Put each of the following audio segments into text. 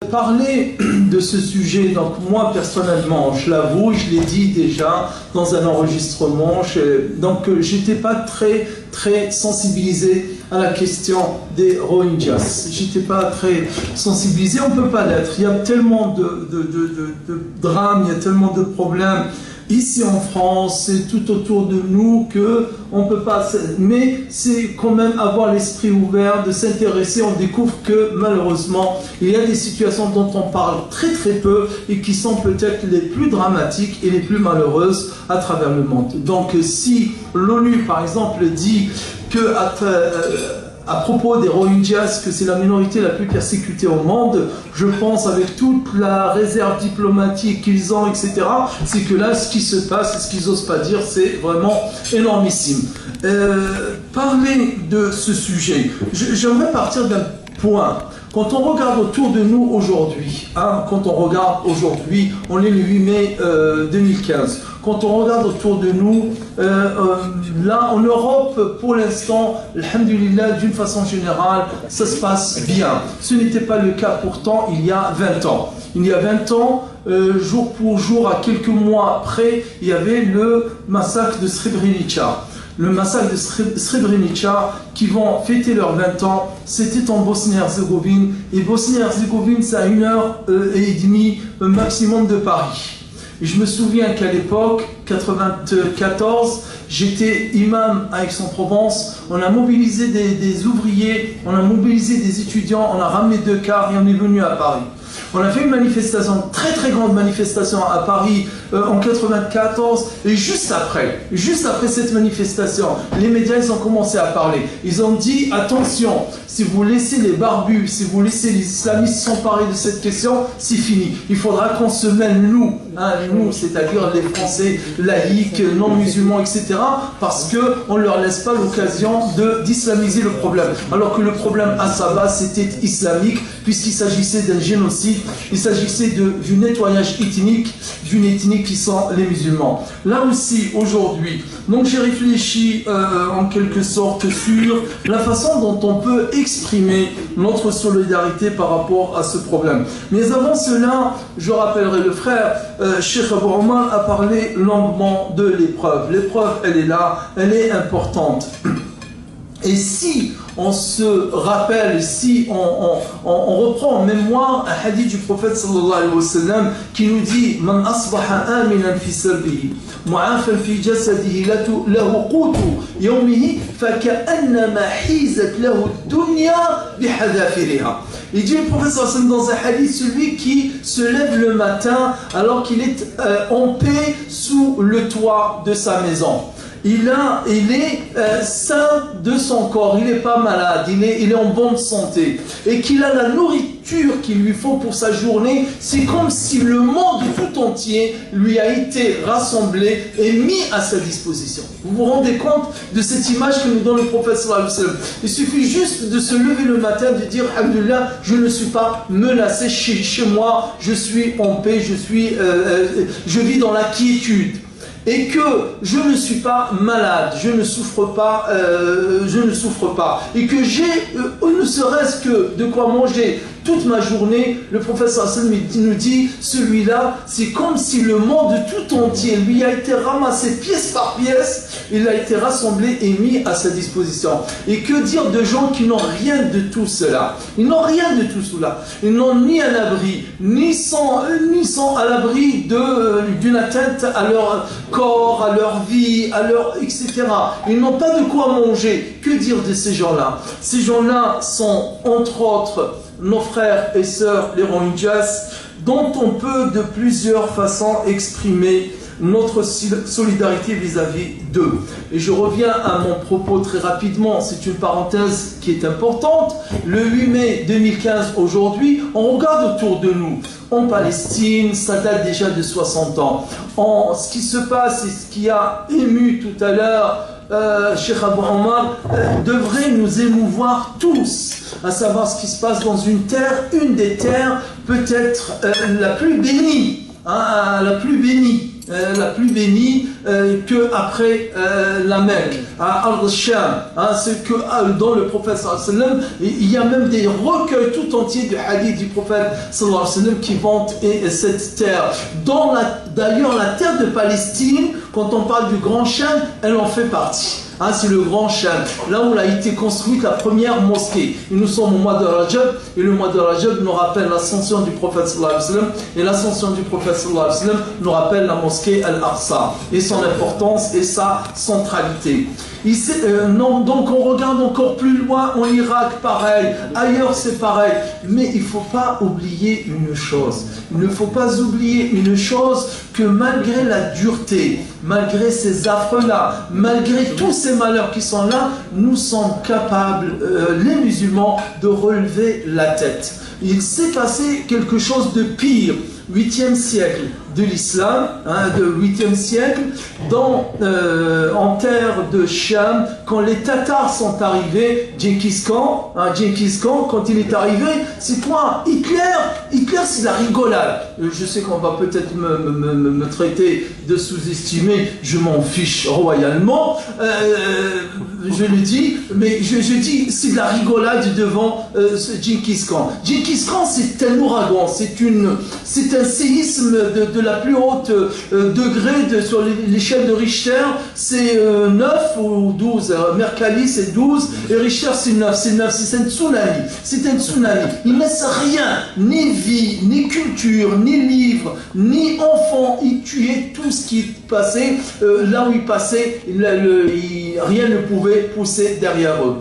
parler de ce sujet, donc moi personnellement, je l'avoue, je l'ai dit déjà dans un enregistrement, donc j'étais pas très sensibilisé à la question des Rohingyas. J'étais pas très sensibilisé, on peut pas l'être. Il y a tellement de drames, il y a tellement de problèmes ici en France et tout autour de nous que on peut pas. Mais c'est quand même avoir l'esprit ouvert, de s'intéresser. On découvre que malheureusement il y a des situations dont on parle très peu et qui sont peut-être les plus dramatiques et les plus malheureuses à travers le monde. Donc si l'ONU par exemple dit que à propos des Rohingyas, que c'est la minorité la plus persécutée au monde, je pense avec toute la réserve diplomatique qu'ils ont, etc., c'est que là, ce qui se passe, ce qu'ils n'osent pas dire, c'est vraiment énormissime. Parler de ce sujet, j'aimerais partir d'un point. Quand on regarde autour de nous aujourd'hui, on est le 8 mai 2015, quand on regarde autour de nous, là en Europe, pour l'instant, alhamdulillah, d'une façon générale, ça se passe bien. Ce n'était pas le cas pourtant il y a 20 ans. Il y a 20 ans, jour pour jour, à quelques mois après, il y avait le massacre de Srebrenica. Le massacre de Srebrenica, qui vont fêter leurs 20 ans, c'était en Bosnie-Herzégovine. Et Bosnie-Herzégovine, c'est à 1h30 maximum de Paris. Et je me souviens qu'à l'époque, 94, j'étais imam à Aix-en-Provence. On a mobilisé des ouvriers, on a mobilisé des étudiants, on a ramené 2 cars et on est venu à Paris. On a fait une manifestation, très grande manifestation à Paris en 94, et juste après cette manifestation, les médias ils ont commencé à parler. Ils ont dit attention, si vous laissez les barbus, si vous laissez les islamistes s'emparer de cette question, c'est fini. Il faudra qu'on se mêle nous, c'est-à-dire les Français laïcs, non musulmans, etc., parce qu'on ne leur laisse pas l'occasion d'islamiser le problème. Alors que le problème à sa base c'était islamique, puisqu'il s'agissait d'un génocide, il s'agissait du nettoyage ethnique, d'une ethnie qui sont les musulmans. Là aussi, aujourd'hui, donc j'ai réfléchi en quelque sorte sur la façon dont on peut exprimer notre solidarité par rapport à ce problème. Mais avant cela, je rappellerai le frère, Cheikh Abou Omar a parlé longuement de l'épreuve. L'épreuve, elle est là, elle est importante. Et si on se rappelle, si on reprend en mémoire un hadith du prophète sallallahu alayhi wa sallam qui nous dit « Man asbaha aminan fi salbihi, mu'afan fi jasadihi, lahu qutu yawmihi, faka'annama hizat lahu dunya bihadafiriha » Il dit le prophète sallallahu alayhi wa sallam dans un hadith, celui qui se lève le matin alors qu'il est en paix sous le toit de sa maison. Il est sain de son corps, il n'est pas malade, il est en bonne santé et qu'il a la nourriture qu'il lui faut pour sa journée. C'est comme si le monde tout entier lui a été rassemblé et mis à sa disposition. Vous vous rendez compte de cette image que nous donne le prophète sallallahu alayhi wa sallam? Il suffit juste de se lever le matin, de dire alhamdoulilah, je ne suis pas menacé chez moi, je suis en paix, je vis dans la quiétude. Et que je ne suis pas malade, je ne souffre pas, et que j'ai ne serait-ce que de quoi manger toute ma journée. Le prophète sallallahu alayhi wa sallam nous dit, celui-là, c'est comme si le monde tout entier lui a été ramassé pièce par pièce, il a été rassemblé et mis à sa disposition. Et que dire de gens qui n'ont rien de tout cela? Ils n'ont rien de tout cela. Ils n'ont ni un abri, ni sont à l'abri d'une atteinte à leur corps, à leur vie, etc. Ils n'ont pas de quoi manger. Que dire de ces gens-là? Ces gens-là sont, entre autres, nos frères et sœurs, les Rohingyas, dont on peut de plusieurs façons exprimer notre solidarité vis-à-vis d'eux. Et je reviens à mon propos très rapidement, c'est une parenthèse qui est importante. Le 8 mai 2015, aujourd'hui, on regarde autour de nous. En Palestine, ça date déjà de 60 ans. Ce qui se passe et ce qui a ému tout à l'heure Cheikh Abou Omar devrait nous émouvoir tous, à savoir ce qui se passe dans une des terres peut-être la plus bénie, la plus bénie la plus bénie que après la Mecque, à Al-Sham, c'est que dans le prophète sallallahu alayhi wa sallam, il y a même des recueils tout entiers de hadiths du prophète sallallahu alayhi wa sallam qui vantent cette terre. D'ailleurs, la terre de Palestine, quand on parle du Grand Cham, elle en fait partie. C'est le Grand Cham, là où a été construite la première mosquée. Et nous sommes au mois de Rajab, et le mois de Rajab nous rappelle l'ascension du prophète sallallahu alayhi wa sallam, et l'ascension du prophète sallallahu alayhi wa sallam nous rappelle la mosquée Al-Aqsa, et son importance et sa centralité. Donc on regarde encore plus loin, en Irak pareil, ailleurs c'est pareil, mais il ne faut pas oublier une chose, il ne faut pas oublier une chose, que malgré la dureté, malgré ces affres-là, malgré tous ces malheurs qui sont là, nous sommes capables, les musulmans, de relever la tête. Il s'est passé quelque chose de pire, 8e siècle de l'islam, de 8e siècle, en terre de Cham, quand les Tatars sont arrivés, Genghis Khan, quand il est arrivé, c'est quoi? Hitler c'est la rigolade. Je sais qu'on va peut-être me traiter de sous-estimé, je m'en fiche royalement, je le dis, mais je dis c'est de la rigolade devant Genghis Khan. Genghis Khan c'est un ouragan, c'est un séisme de la plus haute degré sur l'échelle de Richter, c'est 9 ou 12, Mercalli c'est 12 et Richter c'est 9, c'est un tsunami, il ne laisse rien, ni vie, ni culture, ni livre, ni enfant, il tuait tout ce qui passait, là où il passait, rien ne pouvait pousser derrière eux.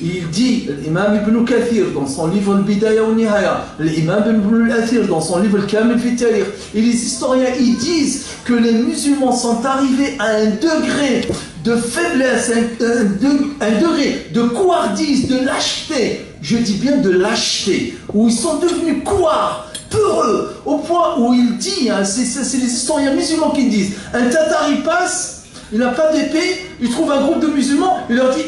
Il dit, l'imam Ibn Kathir dans son livre Al-Bidaya wa Nihaya, l'imam Ibn al-Athir dans son livre Al-Kamil fi Tarikh, et les historiens ils disent que les musulmans sont arrivés à un degré de faiblesse, un degré de couardise, de lâcheté, je dis bien de lâcheté, où ils sont devenus couards, peureux, au point où il dit, c'est les historiens musulmans qui disent, un Tatar il passe, il n'a pas d'épée, il trouve un groupe de musulmans, il leur dit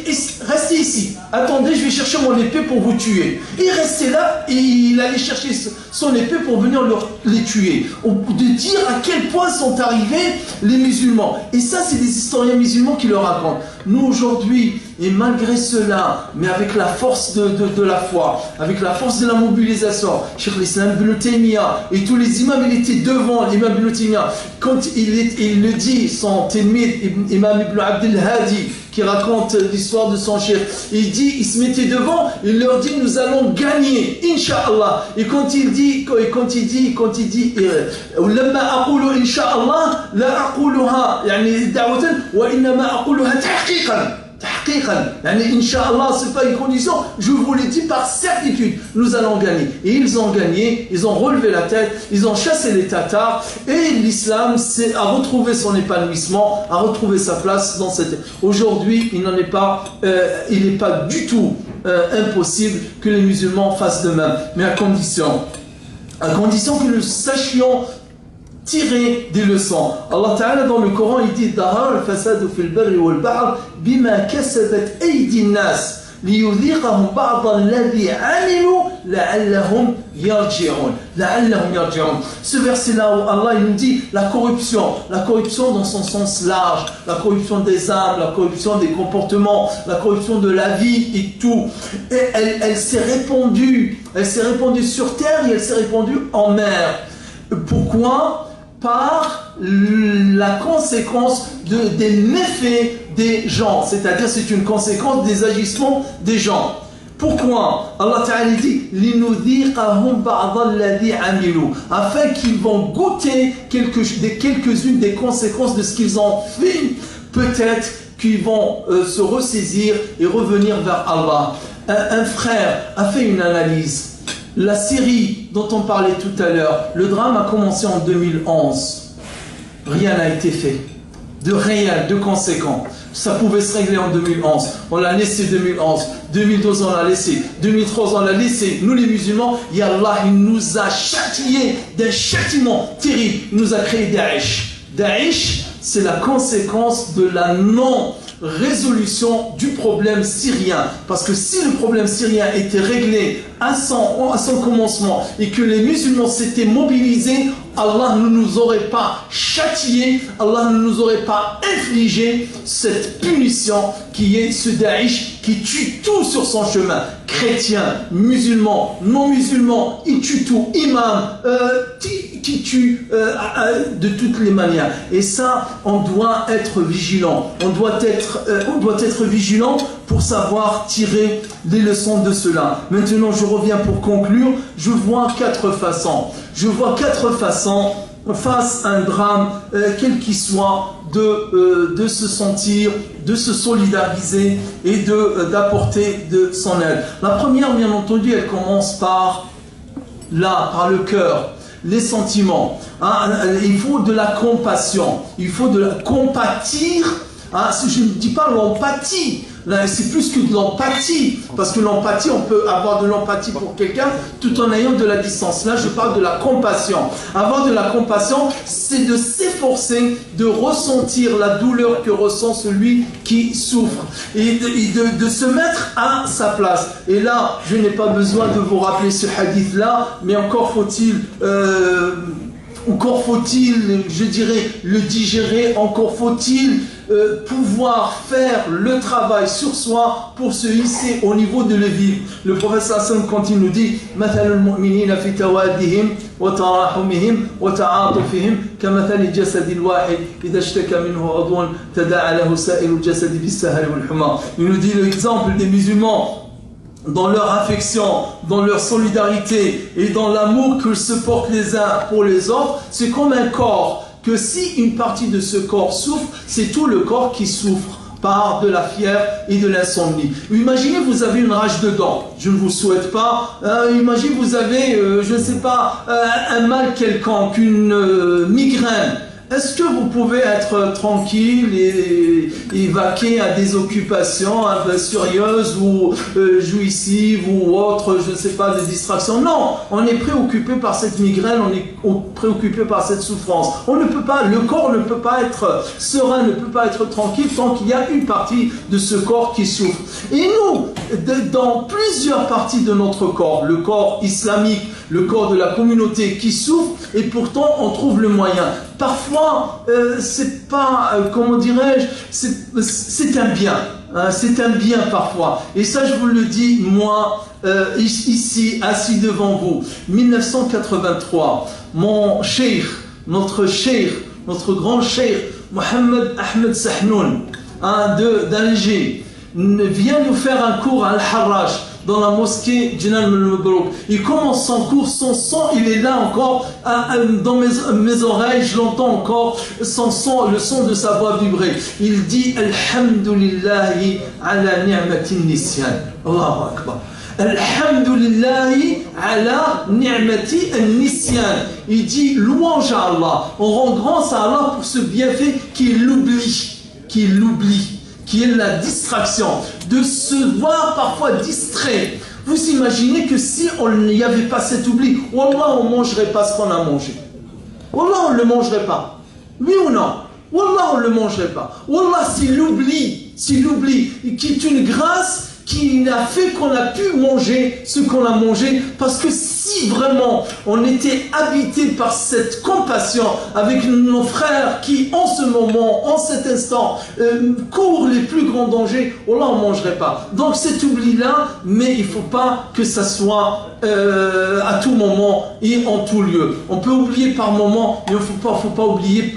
restez ici, attendez, je vais chercher mon épée pour vous tuer. Il restait là et il allait chercher son épée pour venir les tuer. De dire à quel point sont arrivés les musulmans. Et ça, c'est des historiens musulmans qui le racontent. Nous aujourd'hui, et malgré cela, mais avec la force de la foi, avec la force de la mobilisation, Cheikh l'Islam Ibn Taymiyyah et tous les imams, il était devant l'imam Ibn Taymiyyah. Quand il le dit, son tilmid, imam Ibn Abdel Hadi, qui raconte l'histoire de son chef, il dit, il se mettait devant, il leur dit, nous allons gagner, Inch'Allah. Et quand il dit, لما أقول إن شاء الله لا أقولها يعني دعوة وإنما أقولها تحقيقا يعني إن شاء الله c'est pas une condition, je vous l'ai dit par certitude, nous allons gagner. Et ils ont gagné, ils ont relevé la tête, ils ont chassé les Tatars, et l'islam a retrouvé son épanouissement, a retrouvé sa place dans cette... Aujourd'hui, il n'est pas du tout impossible que les musulmans fassent de même, mais à condition que nous sachions tirer des leçons. Allah Ta'ala dans le Coran il dit Dahar al-fasadu fil barri wal bahr bima kasabat aydi an-nas liyudhiqahum ba'd alladhi 'amilu la'allahum yarji'un. Ce verset là où Allah il nous dit la corruption dans son sens large, la corruption des âmes, la corruption des comportements, la corruption de la vie et tout. Et elle s'est répandue sur terre et elle s'est répandue en mer. Pourquoi? Par la conséquence des méfaits des gens, c'est-à-dire c'est une conséquence des agissements des gens. Pourquoi? Allah Ta'ala dit linudhiqahum ba'd alladhi 'amilu, afin qu'ils vont goûter quelques-unes des conséquences de ce qu'ils ont fait. Peut-être qu'ils vont se ressaisir et revenir vers Allah. Un frère a fait une analyse. La Syrie dont on parlait tout à l'heure, le drame a commencé en 2011. Rien n'a été fait. De réel, de conséquent. Ça pouvait se régler en 2011. On l'a laissé 2011. 2012, on l'a laissé. 2003, on l'a laissé. Nous les musulmans, et Allah, il nous a châtiés d'un châtiment terrible. Il nous a créé Daesh. Daesh, c'est la conséquence de la résolution du problème syrien. Parce que si le problème syrien était réglé à son commencement et que les musulmans s'étaient mobilisés, Allah ne nous aurait pas châtié, Allah ne nous aurait pas infligé cette punition qui est ce Daesh qui tue tout sur son chemin. Chrétiens, musulmans, non-musulmans, il tue tout, imam, qui tue de toutes les manières. Et ça, on doit être vigilant. On doit être vigilant pour savoir tirer des leçons de cela. Maintenant, je reviens pour conclure. Je vois 4 façons. Je vois 4 façons face à un drame, quel qu'il soit, de se sentir, de se solidariser et d'apporter de son aide. La première, bien entendu, elle commence par le cœur, les sentiments. Il faut de la compassion, il faut de la compatir. Je ne dis pas l'empathie. Là, c'est plus que de l'empathie, parce que l'empathie, on peut avoir de l'empathie pour quelqu'un tout en ayant de la distance. Là, je parle de la compassion. Avoir de la compassion, c'est de s'efforcer de ressentir la douleur que ressent celui qui souffre et de se mettre à sa place. Et là, je n'ai pas besoin de vous rappeler ce hadith-là, mais encore faut-il, je dirais, le digérer, encore faut-il pouvoir faire le travail sur soi pour se hisser au niveau de le vivre. Le prophète sallam, quand il nous dit مثل المؤمنين في توادهم وتراحمهم وتعاطفهم كمثل الجسد الواحد إذا اشتكى منه عضو تداعى له سائر الجسد بالسهر والحمى. Il nous dit l'exemple des musulmans dans leur affection, dans leur solidarité et dans l'amour qu'ils se portent les uns pour les autres. C'est comme un corps, que si une partie de ce corps souffre, c'est tout le corps qui souffre par de la fièvre et de l'insomnie. Imaginez vous avez une rage de dents, je ne vous souhaite pas. Imaginez vous avez, je ne sais pas, un mal quelconque, une migraine. Est-ce que vous pouvez être tranquille et vaquer à des occupations un peu sérieuses ou jouissives ou autres, je ne sais pas, des distractions? Non, on est préoccupé par cette migraine, on est préoccupé par cette souffrance. On ne peut pas, le corps ne peut pas être serein, ne peut pas être tranquille tant qu'il y a une partie de ce corps qui souffre. Et nous, dans plusieurs parties de notre corps, le corps islamique, le corps de la communauté qui souffre, et pourtant on trouve le moyen. Parfois, c'est pas, comment dirais-je, c'est un bien. C'est un bien parfois. Et ça, je vous le dis, moi, ici, assis devant vous, 1983, mon cheikh, notre grand cheikh, Mohamed Ahmed Sahnoun, d'Alger, vient nous faire un cours à Al-Harraj, dans la mosquée Jinan al-Mabrouk. Il commence son cours, son son, il est là encore, dans mes oreilles, je l'entends encore, son son, le son de sa voix vibrer. Il dit Alhamdulillahi ala ni'matin nisyan. Allahu Akbar. Alhamdulillahi ala ni'mati nisyan. Il dit louange à Allah. On rend grâce à Allah pour ce bienfait qu'il l'oublie, qui est la distraction, de se voir parfois distrait. Vous imaginez que si on n'y avait pas cet oubli, Wallah, on ne mangerait pas ce qu'on a mangé. Wallah, on ne le mangerait pas. Oui ou non? Wallah, on ne le mangerait pas. Wallah, c'est l'oubli, qui est une grâce qui a fait qu'on a pu manger ce qu'on a mangé, parce que si vraiment on était habité par cette compassion avec nos frères qui en ce moment, en cet instant, courent les plus grands dangers, oh là on ne mangerait pas. Donc cet oubli-là, mais il ne faut pas que ça soit à tout moment et en tout lieu. On peut oublier par moment, mais il ne faut pas oublier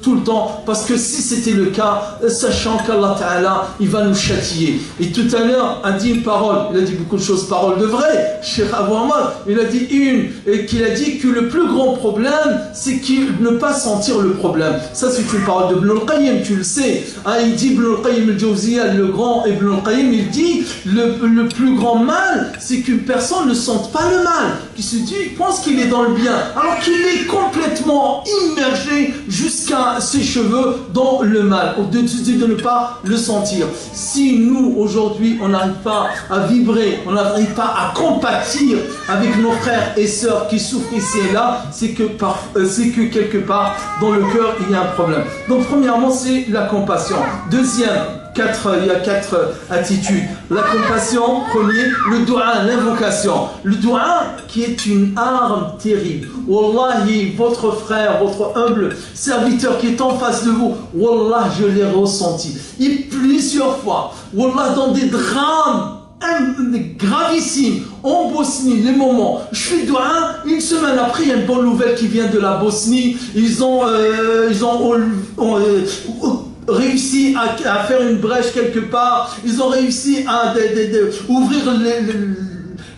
tout le temps, parce que si c'était le cas, sachant qu'Allah Ta'ala, il va nous châtier. Et tout à l'heure, a dit une parole, il a dit beaucoup de choses, paroles de vrai, Cheikh Abou Ahmad, il a dit qu'il a dit que le plus grand problème, c'est ne pas sentir le problème. Ça c'est une parole de Ibn al-Qayyim, tu le sais. Il dit, Ibn al-Qayyim al-Jawziyya, le grand Ibn al-Qayyim, il dit, le plus grand mal, c'est qu'une personne ne sente pas le mal, qui se dit, il pense qu'il est dans le bien, alors qu'il est complètement immergé jusqu'à ses cheveux dans le mal, de ne pas le sentir. Si nous, aujourd'hui, on n'arrive pas à vibrer, on n'arrive pas à compatir avec nos frères et sœurs qui souffrent ici et là, c'est que quelque part, dans le cœur, il y a un problème. Donc, premièrement, c'est la compassion. Deuxième, il y a quatre attitudes. La compassion, premier, le dua, l'invocation. Le dua qui est une arme terrible. Wallahi, votre frère, votre humble serviteur qui est en face de vous, Wallah, je l'ai ressenti. Et plusieurs fois, Wallah, dans des drames gravissime en Bosnie, les moments, je fais dua, une semaine après, il y a une bonne nouvelle qui vient de la Bosnie, ils ont réussi à faire une brèche quelque part, ils ont réussi à ouvrir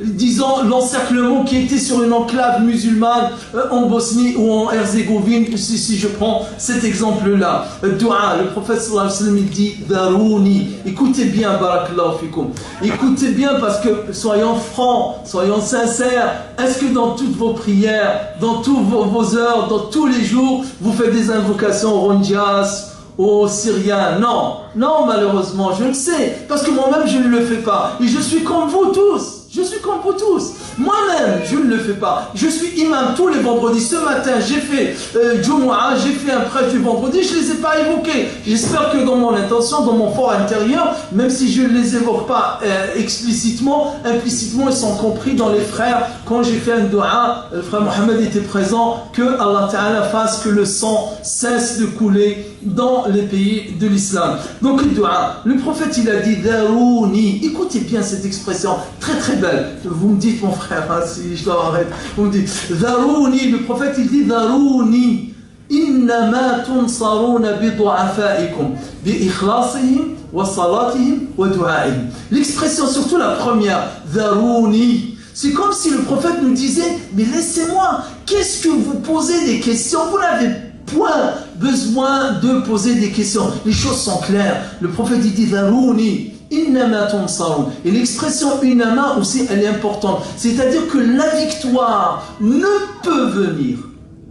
disons l'encerclement qui était sur une enclave musulmane en Bosnie ou en Herzégovine, si je prends cet exemple-là. Dua, le prophète sallallahu alayhi wa sallam dit Darouni. Écoutez bien, barakallahu fikum. Écoutez bien parce que soyons francs, soyons sincères. Est-ce que dans toutes vos prières, dans toutes vos heures, dans tous les jours, vous faites des invocations aux Rondias, aux Syriens? Non, non, malheureusement, je le sais, parce que moi-même je ne le fais pas. Et je suis comme vous tous. Je suis comme vous tous. Moi-même, je ne le fais pas. Je suis imam tous les vendredis. Ce matin, j'ai fait Jumu'ah, j'ai fait un prêche du vendredi, je ne les ai pas évoqués. J'espère que dans mon intention, dans mon fort intérieur, même si je ne les évoque pas explicitement, implicitement, ils sont compris dans les frères. Quand j'ai fait un dua, le frère Mohamed était présent, que Allah Ta'ala fasse que le sang cesse de couler dans les pays de l'islam. Donc le dua, le prophète il a dit Darouni. Écoutez bien cette expression, très très belle. Vous me dites mon frère, hein, si je dois arrêter, vous me dites Darouni, le prophète il dit Darouni. Innama tunsaruna bi du'afaikum bi ikhlasihim wa salatihim wa du'aihim. L'expression, surtout la première, Darouni. C'est comme si le prophète nous disait, mais laissez-moi, qu'est-ce que vous posez des questions? Vous n'avez point besoin de poser des questions. Les choses sont claires. Le prophète dit Darouni. Innama tunsarun. Et l'expression innama aussi, elle est importante. C'est-à-dire que la victoire ne peut venir.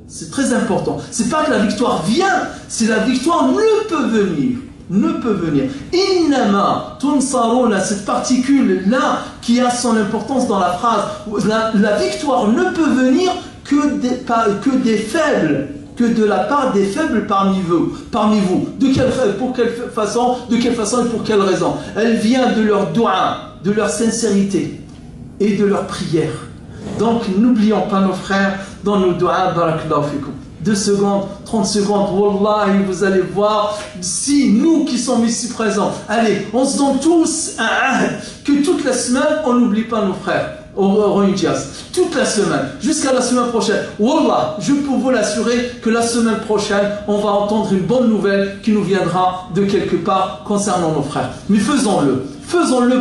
C'est très important. C'est pas que la victoire vient, c'est la victoire ne peut venir. Ne peut venir. Innama tunsarun, cette particule-là qui a son importance dans la phrase. La victoire ne peut venir que des faibles. Que de la part des faibles parmi vous. De quelle façon et pour quelle raison? Elle vient de leur dua, de leur sincérité et de leur prière. Donc n'oublions pas nos frères dans nos doigts, barakallahu fikum. 2 secondes, 30 secondes, wallahi, vous allez voir, si nous qui sommes ici présents, allez, on se donne tous un ahd, que toute la semaine, on n'oublie pas nos frères. Au Rohingyas, toute la semaine, jusqu'à la semaine prochaine. Wallah, je peux vous l'assurer que la semaine prochaine, on va entendre une bonne nouvelle qui nous viendra de quelque part concernant nos frères. Mais faisons-le,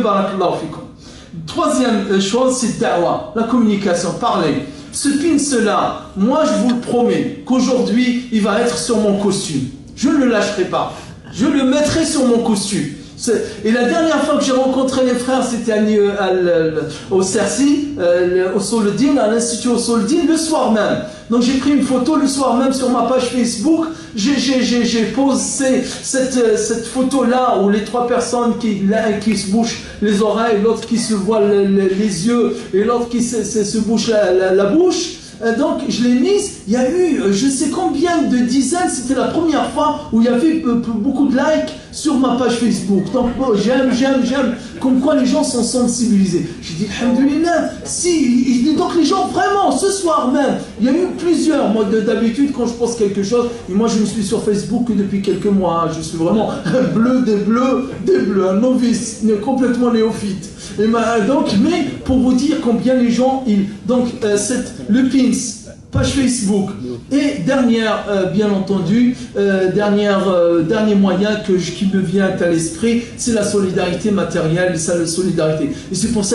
barakallahu fikum. Troisième chose, c'est da'wa, la communication, parler. Ce pin-là, moi je vous le promets qu'aujourd'hui, il va être sur mon costume. Je ne le lâcherai pas. Je le mettrai sur mon costume. Et la dernière fois que j'ai rencontré les frères, c'était au CERCI, au Soldin, à l'Institut au Soldin, le soir même. Donc j'ai pris une photo le soir même sur ma page Facebook. J'ai posé cette photo-là où les 3 personnes, l'un qui se bouche les oreilles, l'autre qui se voit les yeux et l'autre qui se bouche la bouche. Donc je l'ai mise, il y a eu je sais combien de dizaines, c'était la première fois où il y avait beaucoup de likes sur ma page Facebook. Donc j'aime, comme quoi les gens sont sensibilisés. J'ai dit alhamdoulilah, donc les gens vraiment, ce soir même, il y a eu plusieurs, moi d'habitude quand je poste quelque chose, et moi je me suis sur Facebook depuis quelques mois, je suis vraiment un bleu des bleus, un novice, complètement néophyte. Et mais pour vous dire combien les gens, le pins, page Facebook, et dernière, bien entendu, dernier moyen qui me vient à l'esprit, c'est la solidarité matérielle, c'est la solidarité. Et c'est pour ça